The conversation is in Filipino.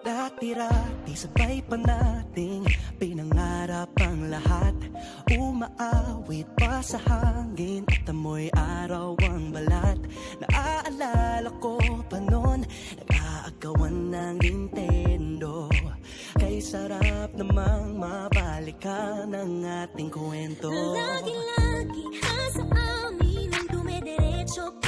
Dati-rati sabay pa nating pinangarap ang lahat. Umaawit pa sa hangin at amoy araw ang balat. Naaalala ko pa noon, nag-aagawan ng Nintendo. Kay sarap namang mabalikan ang ating kwento. Lagi-lagi sa amin ang dumediretso.